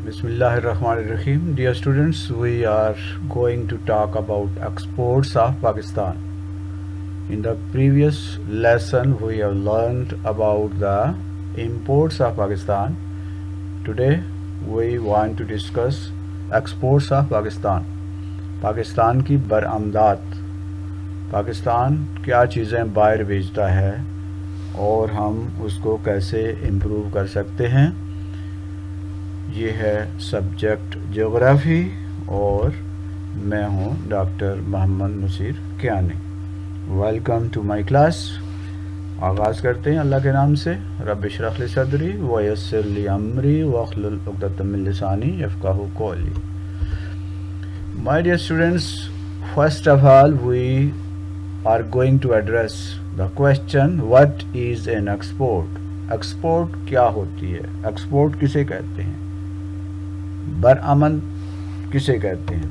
Bismillahirrahmanirrahim. Dear students, we are going to talk about exports of Pakistan. In the previous lesson, we have learned about the imports of Pakistan. Today, we want to discuss exports of Pakistan. Pakistan کی برآمدات. پاکستان کیا چیزیں باہر بھیجتا ہے اور ہم اس کو کیسے امپروو کر سکتے ہیں. یہ ہے سبجیکٹ جغرافی اور میں ہوں doctor Muhammad Naseer Kiani. Welcome to my class. آغاز کرتے ہیں اللہ کے نام سے. رب اشرح لی صدری ویسر لی امری واحلل عقدۃ من لسانی یفقہوا قولی. My dear students, first of all we are going to address the question what is an export. Export کیا ہوتی ہے؟ Export کسے کہتے ہیں؟ برآمد کسے کہتے ہیں؟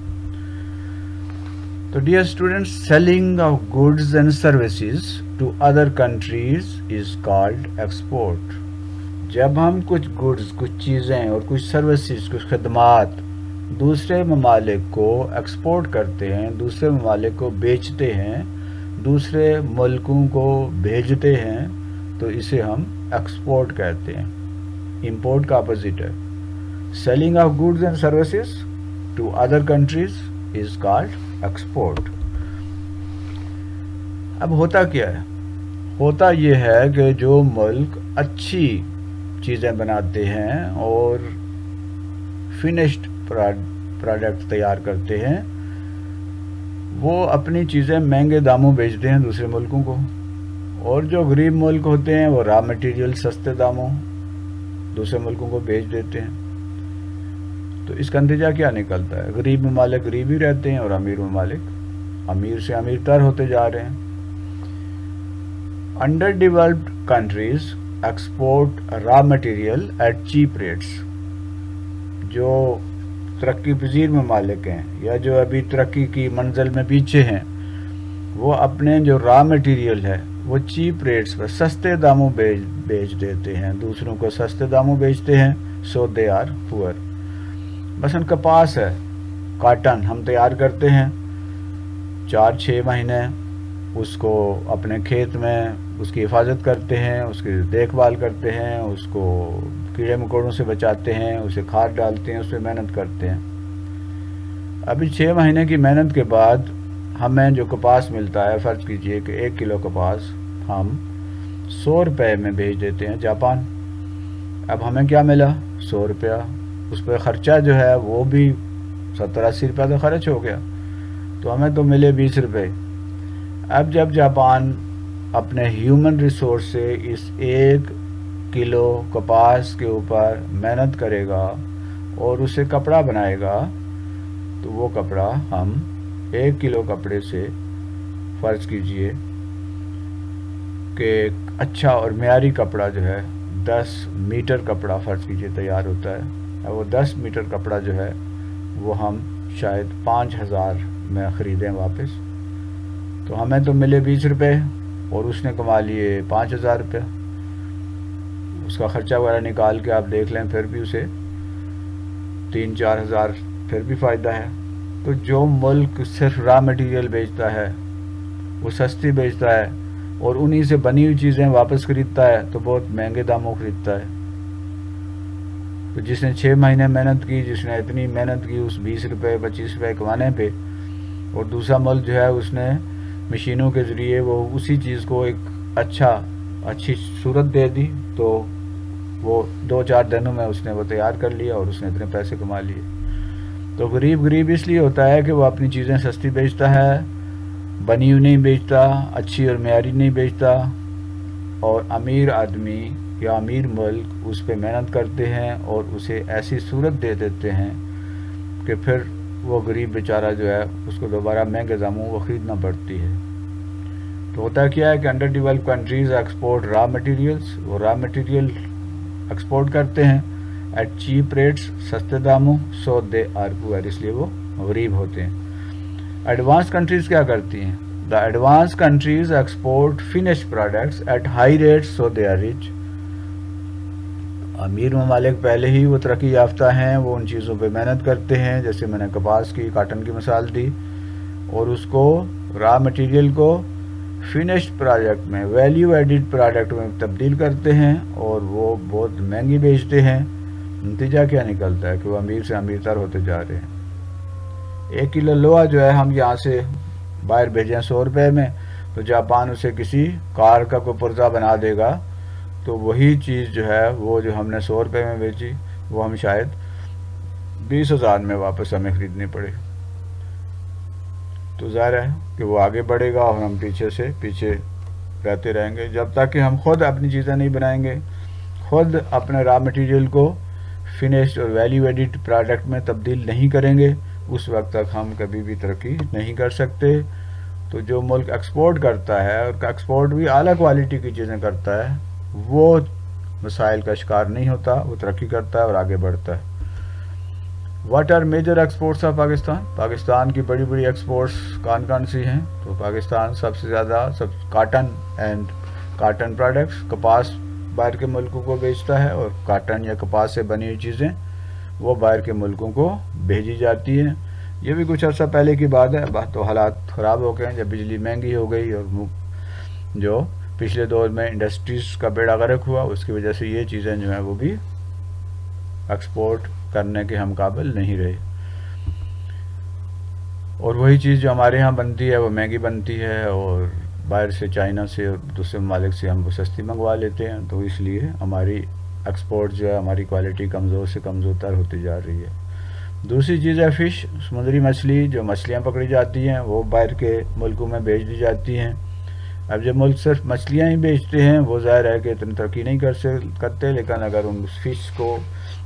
تو dear students, selling of goods and services to other countries is called export. جب ہم کچھ گڈز، کچھ چیزیں اور کچھ سروسز، کچھ خدمات دوسرے ممالک کو ایکسپورٹ کرتے ہیں، دوسرے ممالک کو بیچتے ہیں، دوسرے ملکوں کو بھیجتے ہیں، تو اسے ہم ایکسپورٹ کہتے ہیں. امپورٹ کا اپوزٹ ہے. Selling of goods and services to other countries is called export. اب ہوتا کیا ہے؟ ہوتا یہ ہے کہ جو ملک اچھی چیزیں بناتے ہیں اور فنشڈ پروڈکٹ تیار کرتے ہیں، وہ اپنی چیزیں مہنگے داموں بیچتے ہیں دوسرے ملکوں کو، اور جو غریب ملک ہوتے ہیں وہ را مٹیریل سستے داموں دوسرے ملکوں کو بیچ دیتے ہیں. تو اس کا نتیجہ کیا نکلتا ہے؟ غریب ممالک غریب ہی رہتے ہیں اور امیر ممالک امیر سے امیر تر ہوتے جا رہے ہیں. Underdeveloped countries export raw material at cheap rates. جو ترقی پذیر ممالک ہیں یا جو ابھی ترقی کی منزل میں پیچھے ہیں، وہ اپنے جو را مٹیریل ہے وہ چیپ ریٹس پر سستے داموں بیچ دیتے ہیں، دوسروں کو سستے داموں بیچتے ہیں. سو دے آر پور. مثلا کپاس ہے، کاٹن ہم تیار کرتے ہیں، 4-6 مہینے اس کو اپنے کھیت میں اس کی حفاظت کرتے ہیں، اس کی دیکھ بھال کرتے ہیں، اس کو کیڑے مکوڑوں سے بچاتے ہیں، اسے کھاد ڈالتے ہیں، اس پہ محنت کرتے ہیں. ابھی 6 مہینے کی محنت کے بعد ہمیں جو کپاس ملتا ہے، فرض کیجئے کہ 1 کلو کپاس ہم 100 روپے میں بھیج دیتے ہیں جاپان. اب ہمیں کیا ملا؟ 100 روپیہ. اس پہ خرچہ جو ہے وہ بھی 70-80 روپیہ تو خرچ ہو گیا، تو ہمیں تو ملے 20 روپے. اب جب جاپان اپنے ہیومن ریسورس سے اس 1 کلو کپاس کے اوپر محنت کرے گا اور اسے کپڑا بنائے گا، تو وہ کپڑا ہم 1 کلو کپڑے سے فرض کیجئے کہ اچھا اور معیاری کپڑا جو ہے 10 میٹر کپڑا فرض کیجئے تیار ہوتا ہے. اب وہ 10 میٹر کپڑا جو ہے وہ ہم شاید 5000 میں خریدیں واپس، تو ہمیں تو ملے 20 روپے اور اس نے کما لیے 5000 روپے. اس کا خرچہ وغیرہ نکال کے آپ دیکھ لیں، پھر بھی اسے 3-4 ہزار پھر بھی فائدہ ہے. تو جو ملک صرف را مٹیریل بیچتا ہے وہ سستی بیچتا ہے اور انہی سے بنی ہوئی چیزیں واپس خریدتا ہے، تو بہت مہنگے داموں خریدتا ہے. تو جس نے 6 مہینے محنت کی، جس نے اتنی محنت کی اس 20 روپے 25 روپے کمانے پہ، اور دوسرا ملک جو ہے اس نے مشینوں کے ذریعے وہ اسی چیز کو ایک اچھی صورت دے دی، تو وہ 2-4 دنوں میں اس نے وہ تیار کر لیا اور اس نے اتنے پیسے کما لیے. تو غریب اس لیے ہوتا ہے کہ وہ اپنی چیزیں سستی بیچتا ہے، بنی ہوئی نہیں بیچتا، اچھی اور معیاری نہیں بیچتا، اور امیر آدمی یا امیر ملک اس پہ محنت کرتے ہیں اور اسے ایسی صورت دے دیتے ہیں کہ پھر وہ غریب بیچارہ جو ہے اس کو دوبارہ مہنگے داموں وہ خریدنا پڑتی ہے. تو ہوتا کیا ہے کہ under develop countries export raw materials. وہ را مٹیریل ایکسپورٹ کرتے ہیں ایٹ چیپ ریٹس، سستے داموں. سو دے آر پور، اس لیے وہ غریب ہوتے ہیں. ایڈوانس کنٹریز کیا کرتی ہیں؟ The advance countries export finished products at high rates, so they are rich. امیر ممالک پہلے ہی وہ ترقی یافتہ ہیں، وہ ان چیزوں پہ محنت کرتے ہیں، جیسے میں نے کپاس کی، کاٹن کی مثال دی، اور اس کو را مٹیریل کو فنشڈ پروڈکٹ میں، ویلیو ایڈڈ پروڈکٹ میں تبدیل کرتے ہیں اور وہ بہت مہنگی بیچتے ہیں۔ نتیجہ کیا نکلتا ہے کہ وہ امیر سے امیر تر ہوتے جا رہے ہیں۔ 1 کلو لوہا جو ہے ہم یہاں سے باہر بھیجیں 100 روپے میں، تو جاپان اسے کسی کار کا کوئی پرزہ بنا دے گا، تو وہی چیز جو ہے وہ جو ہم نے 100 روپے میں بیچی وہ ہم شاید 20,000 میں واپس ہمیں خریدنی پڑے۔ تو ظاہر ہے کہ وہ آگے بڑھے گا اور ہم پیچھے رہتے رہیں گے۔ جب تک کہ ہم خود اپنی چیزیں نہیں بنائیں گے، خود اپنے را مٹیریل کو فنشڈ اور ویلیو ایڈڈ پروڈکٹ میں تبدیل نہیں کریں گے، اس وقت تک ہم کبھی بھی ترقی نہیں کر سکتے۔ تو جو ملک ایکسپورٹ کرتا ہے اور ایکسپورٹ بھی اعلیٰ کوالٹی کی چیزیں کرتا ہے، وہ مسائل کا شکار نہیں ہوتا، وہ ترقی کرتا ہے اور آگے بڑھتا ہے۔ What are major exports of Pakistan? Pakistan کی بڑی بڑی ایکسپورٹس کون سی ہیں؟ تو پاکستان سب سے زیادہ کاٹن اینڈ کاٹن پروڈکٹس، کپاس باہر کے ملکوں کو بیچتا ہے، اور کاٹن یا کپاس سے بنی ہوئی چیزیں وہ باہر کے ملکوں کو بھیجی جاتی ہیں۔ یہ بھی کچھ عرصہ پہلے کی بات ہے، اب تو حالات خراب ہو گئے ہیں، جب بجلی مہنگی ہو گئی اور جو پچھلے دور میں انڈسٹریز کا بیڑا غرق ہوا، اس کی وجہ سے یہ چیزیں جو ہیں وہ بھی ایکسپورٹ کرنے کے ہم قابل نہیں رہے، اور وہی چیز جو ہمارے ہاں بنتی ہے وہ مہنگی بنتی ہے، اور باہر سے چائنا سے اور دوسرے ممالک سے ہم وہ سستی منگوا لیتے ہیں، تو اس لیے ہماری ایکسپورٹ جو ہے، ہماری کوالٹی کمزور سے کمزور تر ہوتی جا رہی ہے۔ دوسری چیز ہے فش، سمندری مچھلی، جو مچھلیاں پکڑی جاتی ہیں وہ باہر کے ملکوں میں بیچ دی جاتی ہیں۔ اب جب ملک صرف مچھلیاں ہی بیچتے ہیں، وہ ظاہر ہے کہ اتنی ترقی نہیں کرتے، لیکن اگر ان فش کو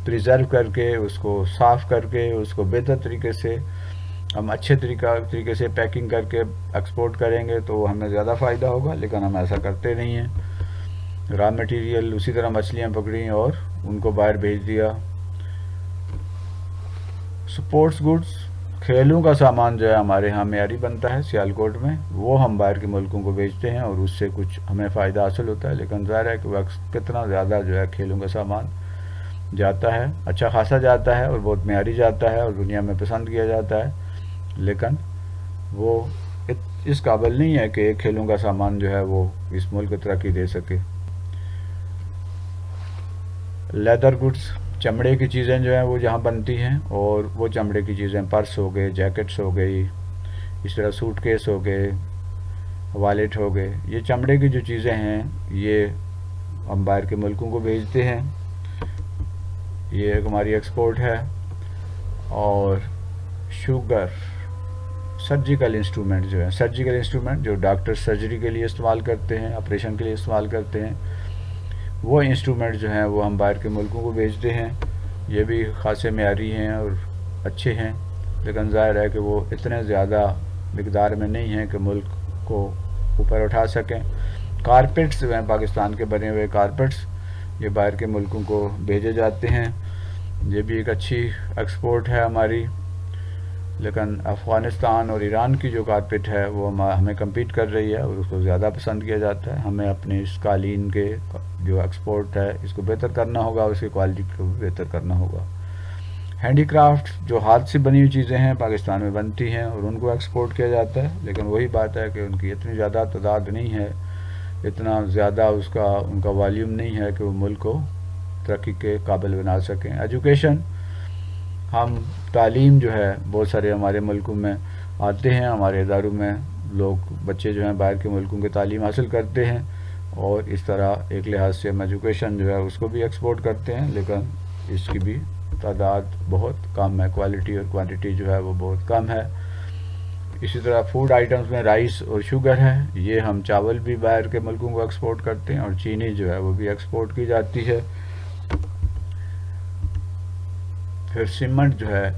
پریزرو کر کے، اس کو صاف کر کے، اس کو بہتر طریقے سے ہم اچھے طریقے سے پیکنگ کر کے ایکسپورٹ کریں گے تو ہمیں زیادہ فائدہ ہوگا، لیکن ہم ایسا کرتے نہیں ہیں۔ را مٹیریل اسی طرح مچھلیاں پکڑیں اور ان کو باہر بھیج دیا۔ سپورٹس گڈز، کھیلوں کا سامان جو ہے ہمارے ہاں معیاری بنتا ہے سیالکوٹ میں، وہ ہم باہر کے ملکوں کو بیچتے ہیں اور اس سے کچھ ہمیں فائدہ حاصل ہوتا ہے، لیکن ظاہر ہے کہ کتنا زیادہ جو ہے کھیلوں کا سامان جاتا ہے، اچھا خاصا جاتا ہے اور بہت معیاری جاتا ہے اور دنیا میں پسند کیا جاتا ہے، لیکن وہ اس قابل نہیں ہے کہ ایک کھیلوں کا سامان جو ہے وہ اس ملک کو ترقی دے سکے۔ لیدر گڈز، چمڑے کی چیزیں جو ہیں وہ جہاں بنتی ہیں، اور وہ چمڑے کی چیزیں پرس ہو گئے، جیکٹس ہو گئی، اس طرح سوٹ کیس ہو گئے، والیٹ ہو گئے، یہ چمڑے کی جو چیزیں ہیں یہ ہم باہر کے ملکوں کو بھیجتے ہیں، یہ ایک ہماری ایکسپورٹ ہے۔ اور شوگر، سرجیکل انسٹرومنٹ جو ہے، سرجیکل انسٹرومنٹ جو ڈاکٹر سرجری کے لیے استعمال کرتے ہیں، آپریشن کے لیے استعمال کرتے ہیں، وہ انسٹرومنٹ جو ہیں وہ ہم باہر کے ملکوں کو بیچتے ہیں، یہ بھی خاصے معیاری ہیں اور اچھے ہیں، لیکن ظاہر ہے کہ وہ اتنے زیادہ مقدار میں نہیں ہیں کہ ملک کو اوپر اٹھا سکیں۔ کارپیٹس جو ہیں، پاکستان کے بنے ہوئے کارپیٹس، یہ باہر کے ملکوں کو بھیجے جاتے ہیں، یہ بھی ایک اچھی ایکسپورٹ ہے ہماری، لیکن افغانستان اور ایران کی جو کارپیٹ ہے وہ ہمیں کمپیٹ کر رہی ہے اور اس کو زیادہ پسند کیا جاتا ہے۔ ہمیں اپنے اس قالین کے جو ایکسپورٹ ہے اس کو بہتر کرنا ہوگا، اس کی کوالٹی کو بہتر کرنا ہوگا۔ ہینڈی کرافٹ جو ہاتھ سے بنی ہوئی چیزیں ہیں پاکستان میں بنتی ہیں اور ان کو ایکسپورٹ کیا جاتا ہے، لیکن وہی بات ہے کہ ان کی اتنی زیادہ تعداد نہیں ہے، اتنا زیادہ ان کا والیوم نہیں ہے کہ وہ ملک کو ترقی کے قابل بنا سکیں۔ ایجوکیشن، ہم تعلیم جو ہے بہت سارے ہمارے ملکوں میں آتے ہیں، ہمارے اداروں میں لوگ بچے جو ہیں باہر کے ملکوں کے تعلیم حاصل کرتے ہیں، اور اس طرح ایک لحاظ سے ہم ایجوکیشن جو ہے اس کو بھی ایکسپورٹ کرتے ہیں، لیکن اس کی بھی تعداد بہت کم ہے، کوالٹی اور کوانٹٹی جو ہے وہ بہت کم ہے۔ اسی طرح فوڈ آئٹمز میں رائس اور شوگر ہے، یہ ہم چاول بھی باہر کے ملکوں کو ایکسپورٹ کرتے ہیں، اور چینی جو ہے وہ بھی ایکسپورٹ کی جاتی ہے۔ پھر سیمنٹ جو ہے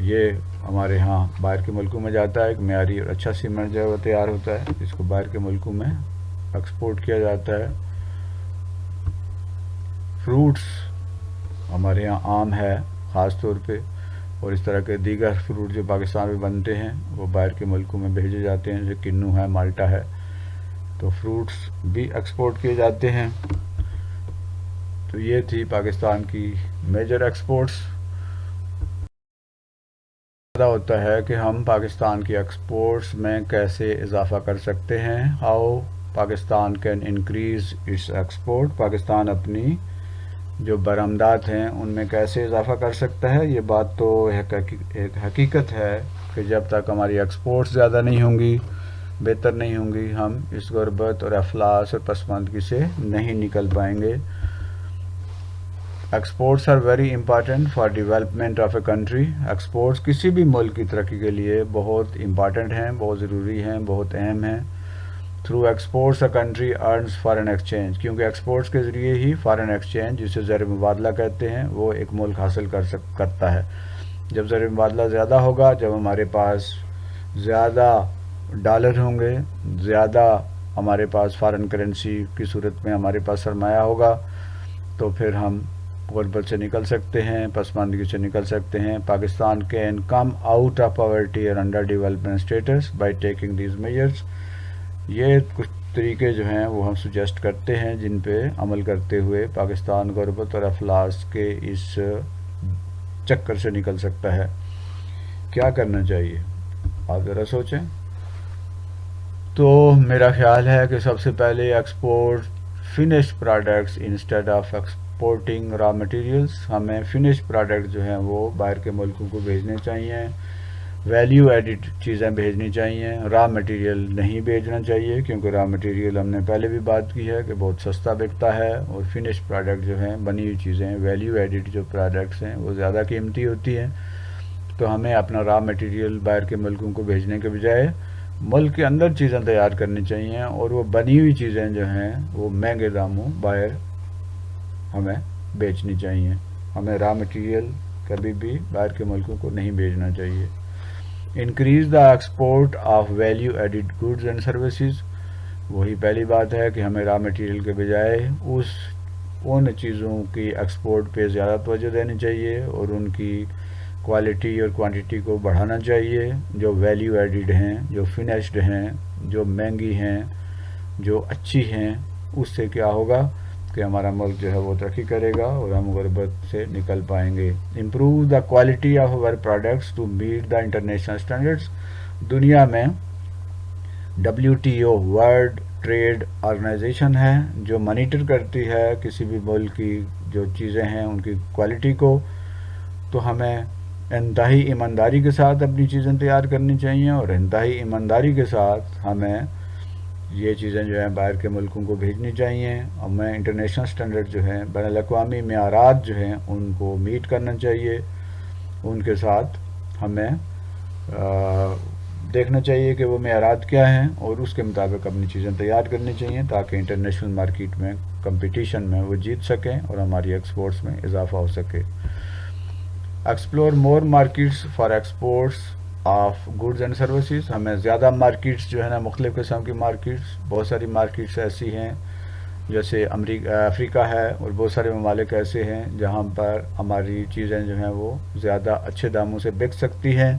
یہ ہمارے ہاں باہر کے ملکوں میں جاتا ہے، ایک معیاری اور اچھا سیمنٹ جو ہے وہ تیار ہوتا ہے، اس کو باہر کے ملکوں میں ایکسپورٹ کیا جاتا ہے۔ فروٹس، ہمارے یہاں آم ہے خاص طور پہ، اور اس طرح کے دیگر فروٹ جو پاکستان میں بنتے ہیں وہ باہر کے ملکوں میں بھیجے جاتے ہیں، جیسے کنو ہے، مالٹا ہے، تو فروٹس بھی ایکسپورٹ کیے جاتے ہیں۔ تو یہ تھی پاکستان کی میجر ایکسپورٹس. ہوتا ہے کہ ہم پاکستان کی ایکسپورٹس میں کیسے اضافہ کر سکتے ہیں. How Pakistan can increase its export. Pakistan اپنی جو برآمدات ہیں ان میں کیسے اضافہ کر سکتا ہے. یہ بات تو ایک حقیقت ہے کہ جب تک ہماری ایکسپورٹس زیادہ نہیں ہوں گی، بہتر نہیں ہوں گی، ہم اس غربت اور افلاس اور پسماندگی سے نہیں نکل پائیں گے. Exports are very important for development of a country. Exports کسی بھی ملک کی ترقی کے لیے بہت امپارٹنٹ ہیں، بہت ضروری ہیں، بہت اہم ہیں. Through exports a country earns foreign exchange. کیونکہ ایکسپورٹس کے ذریعے ہی فارن ایکسچینج، جسے زر مبادلہ کہتے ہیں، وہ ایک ملک حاصل کرتا ہے. جب زر مبادلہ زیادہ ہوگا، جب ہمارے پاس زیادہ ڈالر ہوں گے، زیادہ ہمارے پاس فارن کرنسی کی صورت میں ہمارے پاس سرمایہ ہوگا، تو پھر ہم غربت سے نکل سکتے ہیں، پسماندگی سے نکل سکتے ہیں. Pakistan can come out of poverty اور under development status by taking these measures. یہ کچھ طریقے جو ہیں وہ ہم سجیسٹ کرتے ہیں جن پہ عمل کرتے ہوئے پاکستان غربت اور افلاس کے اس چکر سے نکل سکتا ہے. کیا کرنا چاہیے آپ ذرا سوچیں. تو میرا خیال ہے کہ سب سے پہلے export finished products instead of exporting raw materials. ہمیں فنشڈ پروڈکٹ جو ہیں وہ باہر کے ملکوں کو بھیجنے چاہیے، ویلیو ایڈڈ چیزیں بھیجنی چاہیے. را مٹیریل نہیں بھیجنا چاہیے، کیونکہ را مٹیریل ہم نے پہلے بھی بات کی ہے کہ بہت سستا بکتا ہے، اور فنشڈ پروڈکٹ جو ہیں، بنی ہوئی چیزیں، ویلیو ایڈڈ جو پروڈکٹس ہیں، وہ زیادہ قیمتی ہوتی ہیں. تو ہمیں اپنا را مٹیریل باہر کے ملکوں کو بھیجنے کے بجائے ملک کے اندر چیزیں تیار کرنی چاہیے، اور وہ بنی ہوئی چیزیں جو ہیں وہ مہنگے داموں باہر ہمیں بیچنی چاہیے. ہمیں را مٹیریل کبھی بھی باہر کے ملکوں کو نہیں بھیجنا چاہیے. Increase the export of value added goods and services. وہی پہلی بات ہے کہ ہمیں را مٹیریل کے بجائے ان چیزوں کی ایکسپورٹ پہ زیادہ توجہ دینی چاہیے، اور ان کی کوالٹی اور کوانٹٹی کو بڑھانا چاہیے، جو ویلیو ایڈڈ ہیں، جو فنشڈ ہیں، جو مہنگی ہیں، جو اچھی ہیں. اس سے کیا ہوگا کہ ہمارا ملک جو ہے وہ ترقی کرے گا اور ہم غربت سے نکل پائیں گے. Improve the quality of our products to meet the international standards. دنیا میں WTO ورلڈ ٹریڈ آرگنائزیشن ہے جو مانیٹر کرتی ہے کسی بھی ملک کی جو چیزیں ہیں ان کی کوالٹی کو. تو ہمیں انتہائی ایمانداری کے ساتھ اپنی چیزیں تیار کرنی چاہیے، اور انتہائی ایمانداری کے ساتھ ہمیں یہ چیزیں جو ہیں باہر کے ملکوں کو بھیجنی چاہیے. ہمیں انٹرنیشنل اسٹینڈرڈ جو ہیں، بین الاقوامی معیارات جو ہیں، ان کو میٹ کرنا چاہیے. ان کے ساتھ ہمیں دیکھنا چاہیے کہ وہ معیارات کیا ہیں، اور اس کے مطابق اپنی چیزیں تیار کرنی چاہیے تاکہ انٹرنیشنل مارکیٹ میں کمپٹیشن میں وہ جیت سکیں اور ہماری ایکسپورٹس میں اضافہ ہو سکے. Explore more markets for exports of goods and services. ہمیں زیادہ مارکیٹس جو ہے نا، مختلف قسم کی مارکیٹس، بہت ساری مارکیٹس ایسی ہیں جیسے افریقہ ہے، اور بہت سارے ممالک ایسے ہیں جہاں پر ہماری چیزیں جو ہیں وہ زیادہ اچھے داموں سے بک سکتی ہیں.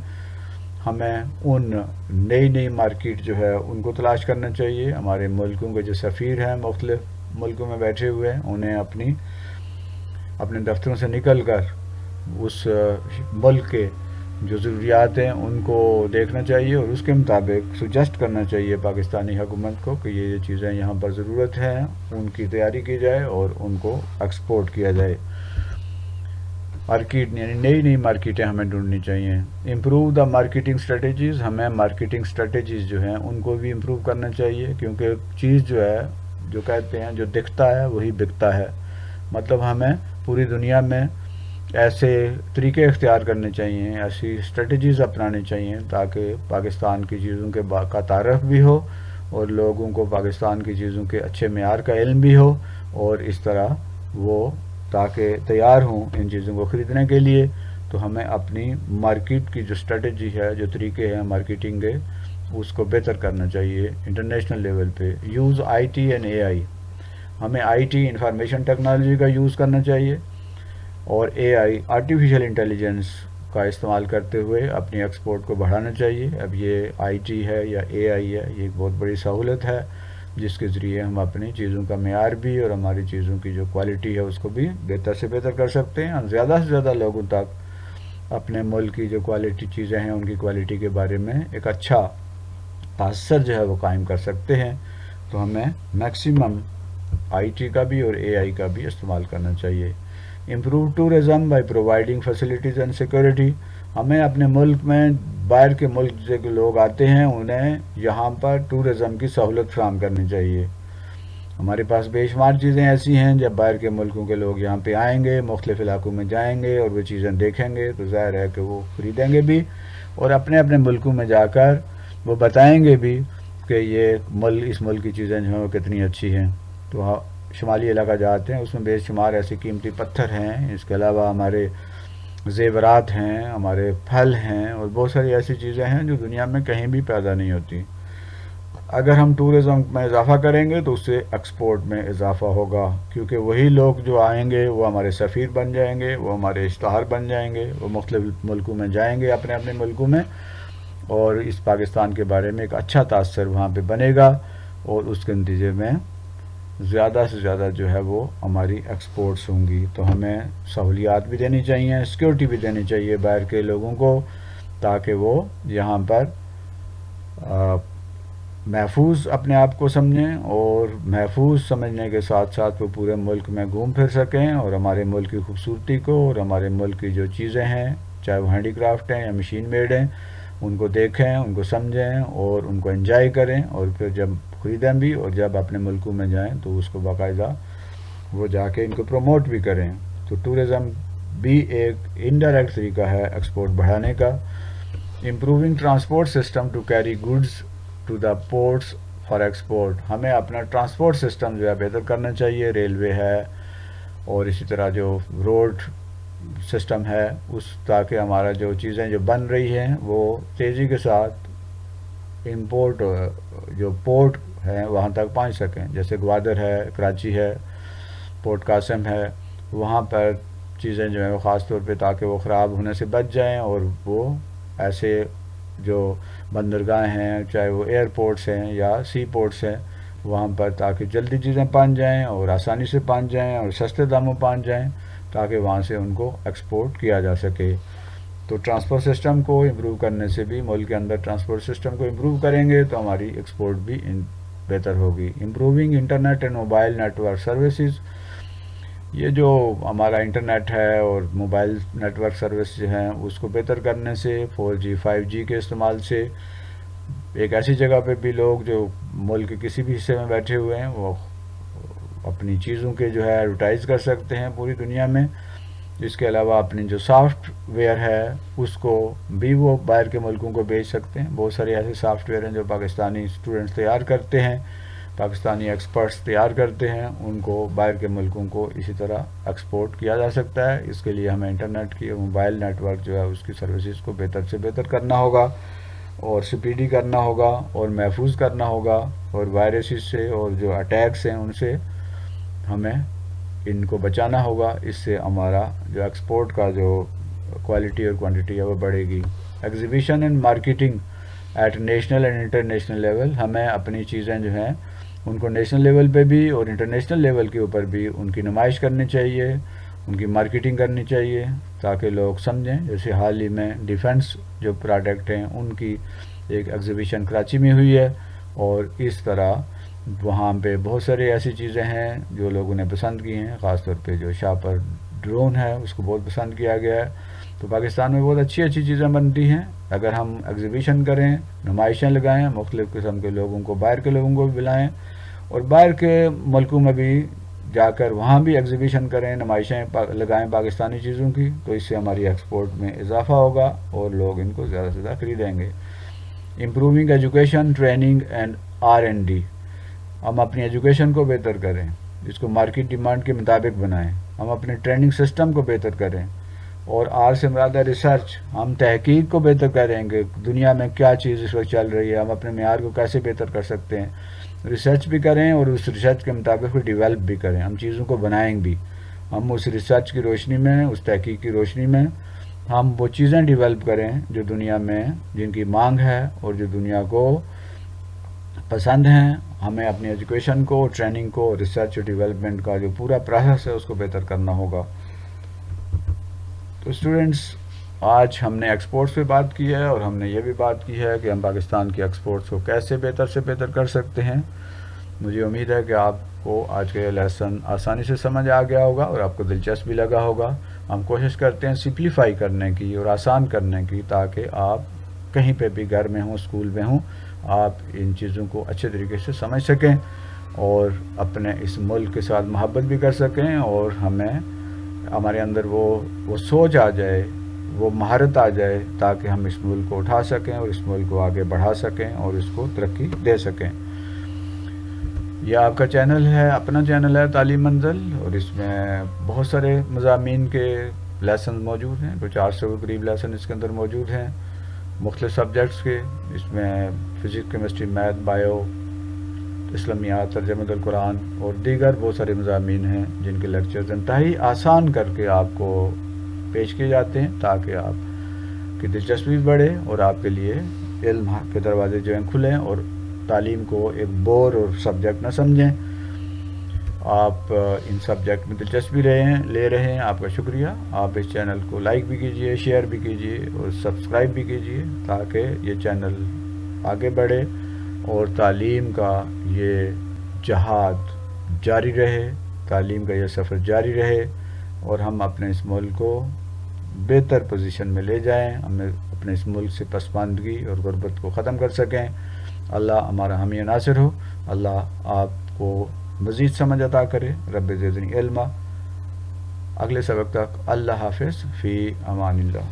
ہمیں ان نئی مارکیٹ جو ہے ان کو تلاش کرنا چاہیے. ہمارے ملکوں کے جو سفیر ہیں مختلف ملکوں میں بیٹھے ہوئے، انہیں اپنے دفتروں سے نکل کر اس ملک کے جو ضروریات ہیں ان کو دیکھنا چاہیے، اور اس کے مطابق سجیسٹ کرنا چاہیے پاکستانی حکومت کو کہ یہ چیزیں یہاں پر ضرورت ہے، ان کی تیاری کی جائے اور ان کو ایکسپورٹ کیا جائے. مارکیٹ یعنی نئی مارکیٹیں ہمیں ڈھونڈنی چاہیے. Improve the marketing strategies. ہمیں مارکیٹنگ اسٹریٹجیز جو ہیں ان کو بھی امپروو کرنا چاہیے، کیونکہ چیز جو ہے، جو کہتے ہیں جو دکھتا ہے وہی بکتا ہے. مطلب ہمیں پوری دنیا میں ایسے طریقے اختیار کرنے چاہیے، ایسی اسٹریٹجیز اپنانی چاہیے تاکہ پاکستان کی چیزوں کے کا تعارف بھی ہو، اور لوگوں کو پاکستان کی چیزوں کے اچھے معیار کا علم بھی ہو، اور اس طرح وہ تاکہ تیار ہوں ان چیزوں کو خریدنے کے لیے. تو ہمیں اپنی مارکیٹ کی جو اسٹریٹجی ہے، جو طریقے ہیں مارکیٹنگ کے، اس کو بہتر کرنا چاہیے انٹرنیشنل لیول پہ. Use IT and AI. ہمیں IT انفارمیشن ٹیکنالوجی کا یوز کرنا چاہیے، اور AI آرٹیفیشل انٹیلیجنس کا استعمال کرتے ہوئے اپنی ایکسپورٹ کو بڑھانا چاہیے. اب یہ IT ہے یا AI ہے، یہ ایک بہت بڑی سہولت ہے جس کے ذریعے ہم اپنی چیزوں کا معیار بھی اور ہماری چیزوں کی جو کوالٹی ہے اس کو بھی بہتر سے بہتر کر سکتے ہیں، اور زیادہ سے زیادہ لوگوں تک اپنے ملک کی جو کوالٹی چیزیں ہیں ان کی کوالٹی کے بارے میں ایک اچھا تاثر جو ہے وہ قائم کر سکتے ہیں۔ تو ہمیں میکسیمم آئی ٹی کا بھی اور اے آئی کا بھی استعمال کرنا چاہیے۔ Improve tourism by providing facilities and security, ہمیں اپنے ملک میں باہر کے ملک سے لوگ آتے ہیں انہیں یہاں پر ٹورزم کی سہولت فراہم کرنی چاہیے۔ ہمارے پاس بے شمار چیزیں ایسی ہیں، جب باہر کے ملکوں کے لوگ یہاں پہ آئیں گے، مختلف علاقوں میں جائیں گے اور وہ چیزیں دیکھیں گے تو ظاہر ہے کہ وہ خریدیں گے بھی، اور اپنے اپنے ملکوں میں جا کر وہ بتائیں گے بھی کہ یہ اس ملک کی چیزیں جو ہیں وہ کتنی اچھی ہیں۔ تو شمالی علاقہ جاتے ہیں، اس میں بے شمار ایسے قیمتی پتھر ہیں، اس کے علاوہ ہمارے زیورات ہیں، ہمارے پھل ہیں، اور بہت ساری ایسی چیزیں ہیں جو دنیا میں کہیں بھی پیدا نہیں ہوتی۔ اگر ہم ٹورزم میں اضافہ کریں گے تو اس سے ایکسپورٹ میں اضافہ ہوگا، کیونکہ وہی لوگ جو آئیں گے وہ ہمارے سفیر بن جائیں گے، وہ ہمارے اشتہار بن جائیں گے، وہ مختلف ملکوں میں جائیں گے اپنے اپنے ملکوں میں، اور اس پاکستان کے بارے میں ایک اچھا تاثر وہاں پہ بنے گا، اور اس کے نتیجے میں زیادہ سے زیادہ جو ہے وہ ہماری ایکسپورٹس ہوں گی۔ تو ہمیں سہولیات بھی دینی چاہیے، سیکورٹی بھی دینی چاہیے باہر کے لوگوں کو، تاکہ وہ یہاں پر محفوظ اپنے آپ کو سمجھیں، اور محفوظ سمجھنے کے ساتھ ساتھ وہ پورے ملک میں گھوم پھر سکیں، اور ہمارے ملک کی خوبصورتی کو اور ہمارے ملک کی جو چیزیں ہیں، چاہے وہ ہینڈی کرافٹ ہیں یا مشین میڈ ہیں، ان کو دیکھیں، ان کو سمجھیں اور ان کو انجوائے کریں، اور پھر جب خریدیں بھی اور جب اپنے ملکوں میں جائیں تو اس کو باقاعدہ وہ جا کے ان کو پروموٹ بھی کریں۔ تو ٹورزم بھی ایک انڈائریکٹ طریقہ ہے ایکسپورٹ بڑھانے کا۔ Improving transport system to carry goods to the ports for export, ہمیں اپنا ٹرانسپورٹ سسٹم جو ہے بہتر کرنا چاہیے، ریلوے ہے اور اسی طرح جو روڈ سسٹم ہے، تاکہ ہمارا جو چیزیں جو بن رہی ہیں وہ تیزی کے ساتھ امپورٹ جو پورٹ ہیں وہاں تک پہنچ سکیں، جیسے گوادر ہے، کراچی ہے، پورٹ قاسم ہے، وہاں پر چیزیں جو ہیں وہ خاص طور پہ تاکہ وہ خراب ہونے سے بچ جائیں، اور وہ ایسے جو بندرگاہ ہیں، چاہے وہ ایئرپورٹس ہیں یا سی پورٹس ہیں، وہاں پر تاکہ جلدی چیزیں پہنچ جائیں اور آسانی سے پہنچ جائیں اور سستے داموں پہنچ جائیں، تاکہ وہاں سے ان کو ایکسپورٹ کیا جا سکے۔ تو ٹرانسپورٹ سسٹم کو امپروو کرنے سے بھی، ملک کے اندر ٹرانسپورٹ سسٹم کو امپروو کریں گے تو ہماری ایکسپورٹ بھی بہتر ہوگی۔ Improving internet and mobile network services, یہ جو ہمارا انٹرنیٹ ہے اور موبائل نیٹ ورک سروس جو ہیں اس کو بہتر کرنے سے، 4G 5G کے استعمال سے، ایک ایسی جگہ پہ بھی لوگ جو ملک کے کسی بھی حصے میں بیٹھے ہوئے ہیں وہ اپنی چیزوں کے جو ہے ایڈورٹائز کر سکتے ہیں پوری دنیا میں۔ اس کے علاوہ اپنی جو سافٹ ویئر ہے اس کو بھی وہ باہر کے ملکوں کو بیچ سکتے ہیں۔ بہت سارے ایسے سافٹ ویئر ہیں جو پاکستانی اسٹوڈنٹس تیار کرتے ہیں، پاکستانی ایکسپرٹس تیار کرتے ہیں، ان کو باہر کے ملکوں کو اسی طرح ایکسپورٹ کیا جا سکتا ہے۔ اس کے لیے ہمیں انٹرنیٹ کی اور موبائل نیٹ ورک جو ہے اس کی سروسز کو بہتر سے بہتر کرنا ہوگا، اور سپیڈی کرنا ہوگا، اور محفوظ کرنا ہوگا، اور وائرسز سے اور جو اٹیکس ہیں ان سے ہمیں ان کو بچانا ہوگا۔ اس سے ہمارا جو ایکسپورٹ کا جو کوالٹی اور کوانٹٹی ہے وہ بڑھے گی۔ Exhibition and marketing at national and international level, ہمیں اپنی چیزیں جو ہیں ان کو نیشنل لیول پہ بھی اور انٹرنیشنل لیول کے اوپر بھی ان کی نمائش کرنی چاہیے، ان کی مارکیٹنگ کرنی چاہیے، تاکہ لوگ سمجھیں۔ جیسے حال ہی میں ڈیفنس جو پروڈکٹ ہیں ان کی ایک ایگزیبیشن کراچی میں ہوئی ہے، اور اس طرح وہاں پہ بہت سارے ایسی چیزیں ہیں جو لوگوں نے پسند کی ہیں، خاص طور پہ جو شاپر ڈرون ہے اس کو بہت پسند کیا گیا ہے۔ تو پاکستان میں بہت اچھی اچھی چیزیں بنتی ہیں، اگر ہم ایگزیبیشن کریں، نمائشیں لگائیں، مختلف قسم کے لوگوں کو، باہر کے لوگوں کو بھی بلائیں، اور باہر کے ملکوں میں بھی جا کر وہاں بھی ایگزیبیشن کریں، نمائشیں لگائیں پاکستانی چیزوں کی، تو اس سے ہماری ایکسپورٹ میں اضافہ ہوگا اور لوگ ان کو زیادہ سے زیادہ خریدیں گے۔ Improving education, training and R&D، ہم اپنی ایجوکیشن کو بہتر کریں، اس کو مارکیٹ ڈیمانڈ کے مطابق بنائیں، ہم اپنے ٹریننگ سسٹم کو بہتر کریں، اور R سے مراد ہے ریسرچ، ہم تحقیق کو بہتر کریں کہ دنیا میں کیا چیز اس وقت چل رہی ہے، ہم اپنے معیار کو کیسے بہتر کر سکتے ہیں، ریسرچ بھی کریں اور اس ریسرچ کے مطابق بھی ڈیولپ بھی کریں، ہم چیزوں کو بنائیں بھی، ہم اس ریسرچ کی روشنی میں، اس تحقیق کی روشنی میں ہم وہ چیزیں ڈیولپ کریں جو دنیا میں جن کی مانگ ہے اور جو دنیا کو پسند ہیں ہمیں اپنی ایجوکیشن کو، ٹریننگ کو، ریسرچ اور ڈیولپمنٹ کا جو پورا پروسیس ہے اس کو بہتر کرنا ہوگا. تو اسٹوڈنٹس، آج ہم نے ایکسپورٹس پہ بات کی ہے اور ہم نے یہ بھی بات کی ہے کہ ہم پاکستان کی ایکسپورٹس کو کیسے بہتر سے بہتر کر سکتے ہیں. مجھے امید ہے کہ آپ کو آج کا یہ لیسن آسانی سے سمجھ آ گیا ہوگا اور آپ کو دلچسپ بھی لگا ہوگا. ہم کوشش کرتے ہیں سمپلیفائی کرنے کی اور آسان کرنے کی، تاکہ آپ کہیں پہ بھی گھر میں ہوں، اسکول میں ہوں، آپ ان چیزوں کو اچھے طریقے سے سمجھ سکیں اور اپنے اس ملک کے ساتھ محبت بھی کر سکیں، اور ہمارے اندر وہ سوچ آ جائے، وہ مہارت آ جائے، تاکہ ہم اس ملک کو اٹھا سکیں اور اس ملک کو آگے بڑھا سکیں اور اس کو ترقی دے سکیں. یہ آپ کا چینل ہے، اپنا چینل ہے تعلیم منزل، اور اس میں بہت سارے مضامین کے لیسن موجود ہیں. کچھ 800 کے قریب لیسن اس کے اندر موجود ہیں مختلف سبجیکٹس کے. اس میں فزکس، کیمسٹری، میتھ، بایو، اسلامیات، ترجمہ القرآن اور دیگر بہت سارے مضامین ہیں جن کے لیکچرز انتہائی آسان کر کے آپ کو پیش کیے جاتے ہیں، تاکہ آپ کی دلچسپی بڑھے اور آپ کے لیے علم کے دروازے جو ہیں کھلیں اور تعلیم کو ایک بور اور سبجیکٹ نہ سمجھیں. آپ ان سبجیکٹ میں دلچسپی لے رہے ہیں، آپ کا شکریہ. آپ اس چینل کو لائک بھی کیجئے، شیئر بھی کیجئے اور سبسکرائب بھی کیجئے، تاکہ یہ چینل آگے بڑھے اور تعلیم کا یہ جہاد جاری رہے، تعلیم کا یہ سفر جاری رہے، اور ہم اپنے اس ملک کو بہتر پوزیشن میں لے جائیں، ہم اپنے اس ملک سے پسماندگی اور غربت کو ختم کر سکیں. اللہ ہمارا حامی ناصر ہو. اللہ آپ کو مزید سمجھ عطا کرے. رب زدنی علما. اگلے سبق تک اللہ حافظ، فی امان اللہ.